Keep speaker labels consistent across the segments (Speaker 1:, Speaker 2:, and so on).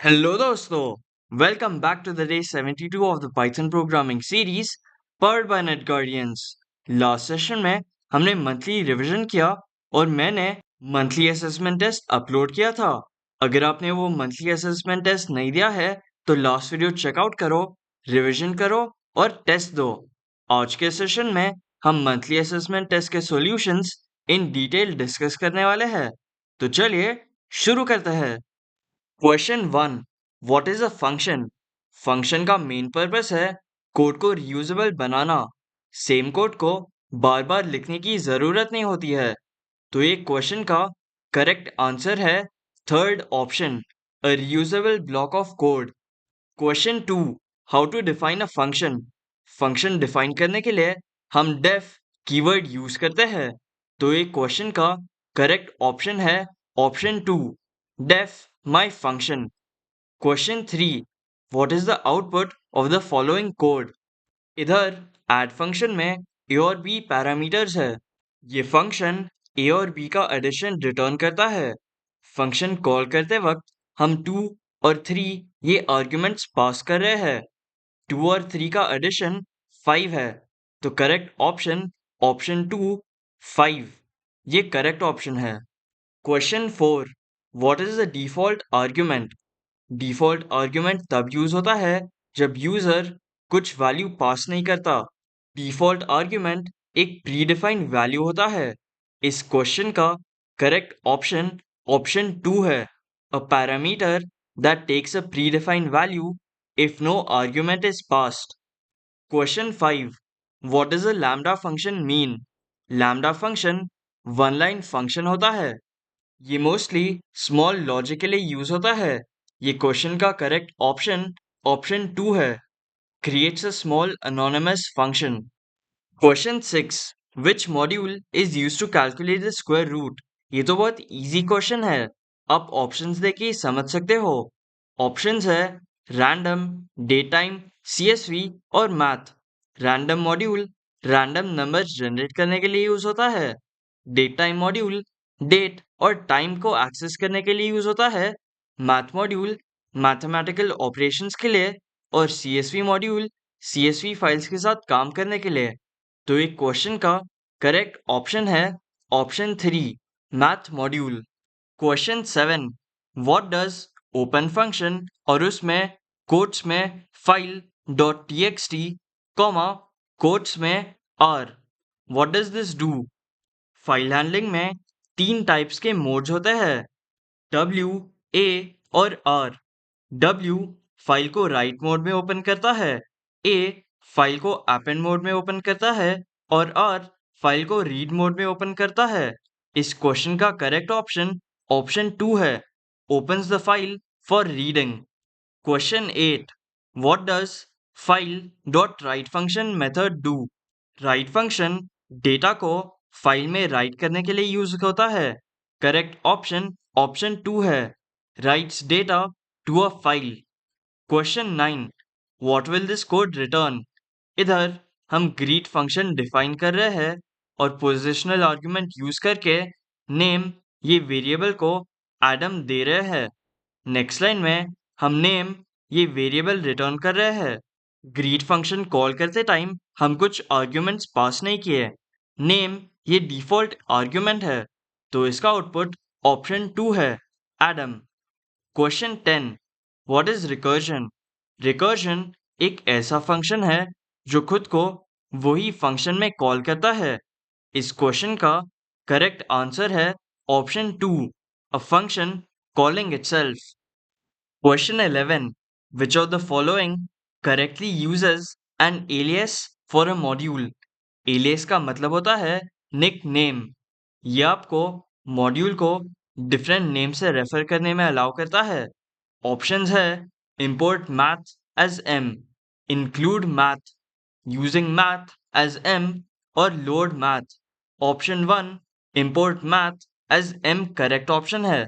Speaker 1: Hello दोस्तों, welcome back to the day 72 of the Python programming series powered by NetGuardians. Last session में हमने monthly revision किया और मैंने मंथली असेसमेंट टेस्ट अपलोड किया था। अगर आपने वो मंथली असेसमेंट टेस्ट नहीं दिया है तो लास्ट वीडियो चेकआउट करो, रिवीजन करो और टेस्ट दो। आज के सेशन में हम मंथली असेसमेंट टेस्ट के सॉल्यूशंस इन डिटेल डिस्कस करने वाले हैं। तो चलिए शुरू करते हैं। Question one, what is a function? Function का मेन पर्पस है कोड को रीयूजेबल बनाना। सेम कोड को बार बार लिखने की जरूरत नहीं होती है। तो ये क्वेश्चन का करेक्ट आंसर है third option, a reusable block of code. Question two, how to define a function? Function define करने के लिए हम डेफ कीवर्ड यूज करते हैं। तो ये क्वेश्चन का करेक्ट ऑप्शन है option two, def my function. Question three, what is the output of the following code? इधर ऐड फंक्शन में ए और बी पैरामीटर्स है। ये फंक्शन ए और बी का एडिशन रिटर्न करता है। फंक्शन कॉल करते वक्त हम 2 और 3 ये आर्ग्यूमेंट्स पास कर रहे हैं। 2 और 3 का एडिशन 5 है। तो करेक्ट ऑप्शन ऑप्शन 2, 5 ये करेक्ट ऑप्शन है। Question 4, what is the default argument? Default argument तब यूज होता है जब यूजर कुछ वैल्यू पास नहीं करता। डिफॉल्ट आर्ग्यूमेंट एक प्रीडिफाइंड वैल्यू होता है। इस क्वेश्चन का करेक्ट ऑप्शन ऑप्शन 2 है, a parameter that takes a predefined value if no argument is passed. Question 5, what is a lambda function mean? Lambda function one line function होता है। ये mostly small logic के लिए use होता है। ये question का करेक्ट ऑप्शन ऑप्शन 2 है, creates a small anonymous function. Question 6, which module is used to calculate the square root? ये तो बहुत इजी क्वेश्चन है, आप ऑप्शंस देके ही समझ सकते हो। ऑप्शंस है रैंडम, डे टाइम, सीएसवी और math. Random module random numbers generate करने के लिए यूज होता है। डेट टाइम मॉड्यूल डेट और टाइम को एक्सेस करने के लिए यूज होता है। मैथ मॉड्यूल मैथमेटिकल ऑपरेशंस के लिए और सीएसवी मॉड्यूल सीएसवी फाइल्स के साथ काम करने के लिए। तो एक क्वेश्चन का करेक्ट ऑप्शन है option 3, math module. Question 7, what does open function और उसमें कोट्स में file dot TXT comma quotes में R, what does this do? File handling में तीन टाइप्स के मोड्स होते हैं, डब्ल्यू, ए और आर। डब्ल्यू फाइल को राइट मोड में ओपन करता है, ए फाइल को अपेंड मोड में ओपन करता है और आर फाइल को रीड मोड में ओपन करता है। इस क्वेश्चन का करेक्ट ऑप्शन ऑप्शन 2 है, opens the file for reading. Question 8, what does file dot write function method do? write function data को फाइल में राइट करने के लिए यूज होता है। करेक्ट ऑप्शन ऑप्शन 2 है, writes data to a file. Question 9, what will this code return? इधर हम ग्रीट फंक्शन डिफाइन कर रहे हैं और पोजिशनल आर्ग्यूमेंट यूज करके नेम ये वेरिएबल को एडम दे रहे हैं। नेक्स्ट लाइन में हम नेम ये वेरिएबल रिटर्न कर रहे हैं। ग्रीट फंक्शन कॉल करते टाइम हम कुछ आर्ग्यूमेंट्स पास नहीं किए। नेम ये डिफॉल्ट आर्ग्यूमेंट है, तो इसका आउटपुट ऑप्शन 2 है, Adam. Question 10, what is recursion? Recursion एक ऐसा फंक्शन है जो खुद को वही फंक्शन में कॉल करता है। इस क्वेश्चन का करेक्ट आंसर है option 2, a function calling itself. Question 11, which of the following correctly uses an alias for a module? alias का मतलब होता है निक नेम। ये आपको मॉड्यूल को डिफरेंट नेम से रेफर करने में अलाउ करता है। ऑप्शंस है import math as m, include math, using math as m और load math। Option 1 import math as m correct option है।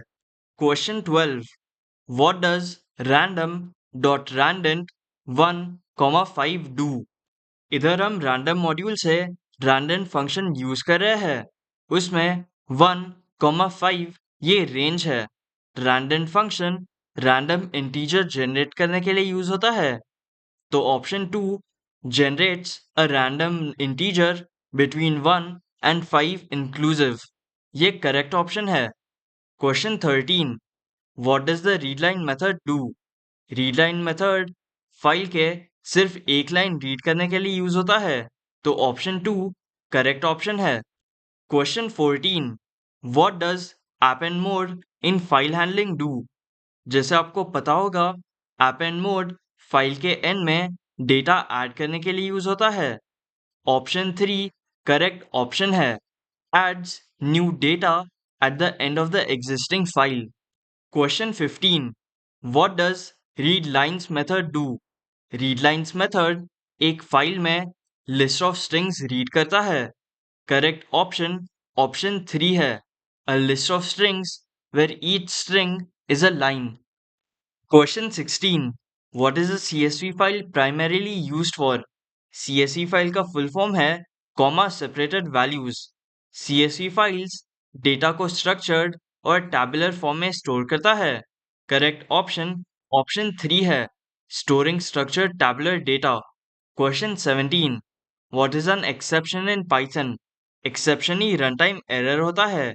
Speaker 1: Question 12, what does random dot randint 1, 5 do? इधर हम रैंडम मॉड्यूल से रैंडम फंक्शन यूज कर रहे हैं। उसमें 1, 5 ये रेंज है। Random function random integer generate करने के लिए यूज होता है? तो option 2 generates a random integer between 1 and 5 inclusive, ये करेक्ट ऑप्शन है। Question 13, what does the readline method do? Readline method file के सिर्फ एक लाइन रीड करने के लिए यूज होता है, तो ऑप्शन 2 करेक्ट ऑप्शन है। Question 14, what does append mode in file handling do? जैसे आपको पता होगा, append मोड फाइल के एंड में डेटा ऐड करने के लिए यूज होता है। ऑप्शन 3 करेक्ट ऑप्शन है, adds new data at the end of the existing file। Question 15, what does readlines method do? readlines method एक फाइल में list of strings रीड करता है। करेक्ट ऑप्शन ऑप्शन 3 है, a list of strings where each string is a line। Question 16, what is a CSV file primarily used for? CSV file का full form है comma separated values. CSV files data को structured और tabular form में store करता है। Correct option option 3 है, storing structured tabular data. Question 17, what is an exception in Python? Exception he run time error होता है।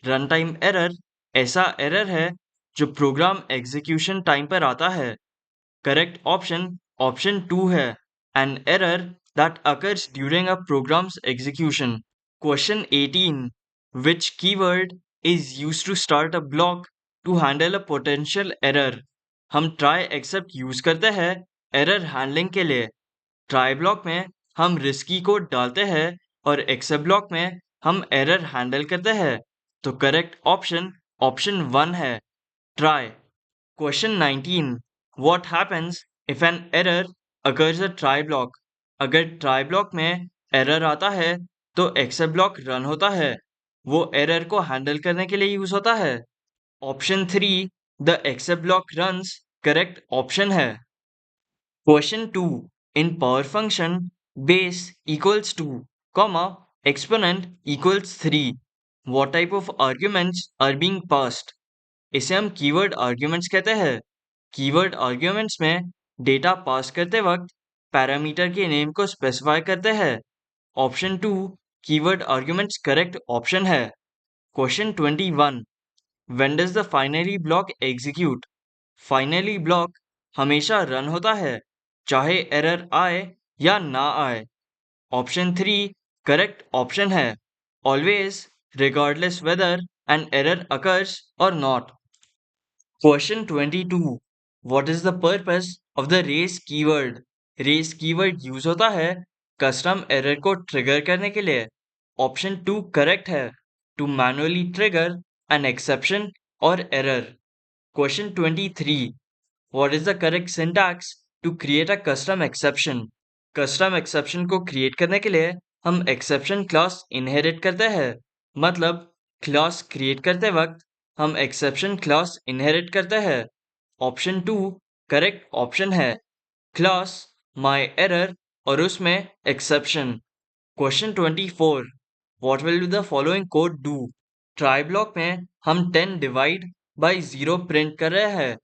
Speaker 1: Run time error ऐसा error है जो प्रोग्राम एग्जीक्यूशन टाइम पर आता है। करेक्ट ऑप्शन ऑप्शन 2 है, an error that occurs during a program's execution. Question 18, which keyword is used to start a block to handle a potential error? हम try except use करते हैं error handling के लिए। Try block में हम risky code डालते हैं और एक्सेप्ट ब्लॉक में हम एरर हैंडल करते हैं, तो करेक्ट ऑप्शन ऑप्शन 1 है, try. Question 19, what happens if N error occurs a try block? अगर ट्राई ब्लॉक में एरर आता है तो एक्सेप्ट ब्लॉक रन होता है, वो एरर को हैंडल करने के लिए यूज होता है। Option 3 the except block runs correct option है। Question 2. In power function, base equals 2, comma, exponent equals 3. What type of arguments are being passed? इसे हम कीवर्ड आर्ग्यूमेंट्स कहते हैं। कीवर्ड आर्ग्यूमेंट्स में डेटा पास करते वक्त पैरामीटर के नेम को स्पेसिफाई करते हैं। Option 2 keyword arguments correct option है। Question 21, when does the finally block execute? Finally block हमेशा रन होता है, चाहे एरर आए या ना आए। ऑप्शन 3 करेक्ट ऑप्शन है, always regardless whether an error occurs or not. Question 22, what is the purpose of the raise keyword? Raise keyword use होता है कस्टम एरर को ट्रिगर करने के लिए। ऑप्शन 2 करेक्ट है, to manually trigger an exception or error. Question 23, what is the correct syntax to create a custom exception? Custom exception को create करने के लिए हम एक्सेप्शन क्लास इनहेरिट करते हैं। मतलब क्लास क्रिएट करते वक्त हम एक्सेप्शन क्लास इनहेरिट करते हैं। ऑप्शन 2 करेक्ट ऑप्शन है, क्लास माई एरर और उसमें exception. Question 24, what will the following code do? Try block में हम 10 डिवाइड बाई 0 प्रिंट कर रहे हैं।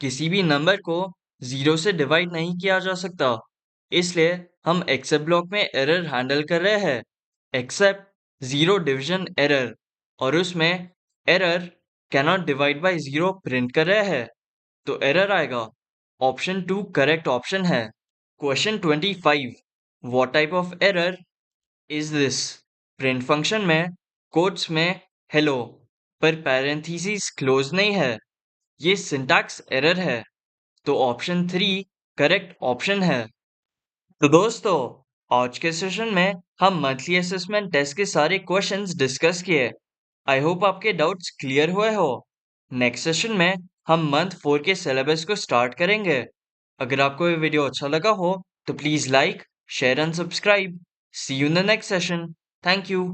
Speaker 1: किसी भी नंबर को 0 से डिवाइड नहीं किया जा सकता, इसलिए हम एक्सेप्ट ब्लॉक में एरर हैंडल कर रहे हैं, एक्सेप्ट 0 डिवीजन एरर, और उसमें error cannot divide by 0 print कर रहे हैं, तो एरर आएगा। ऑप्शन 2 करेक्ट ऑप्शन है। Question 25, what type of error is this? Print function में कोट्स में हेलो पर पैरेंथेसिस क्लोज नहीं है, ये सिंटैक्स एरर है, तो ऑप्शन 3 करेक्ट ऑप्शन है। तो दोस्तों, आज के सेशन में हम मंथली असेसमेंट टेस्ट के सारे क्वेश्चंस डिस्कस किए। आई होप आपके डाउट्स क्लियर हुए हो। नेक्स्ट सेशन में हम मंथ 4 के सिलेबस को स्टार्ट करेंगे। अगर आपको ये वीडियो अच्छा लगा हो तो please like, share and subscribe. See you in the next session. Thank you.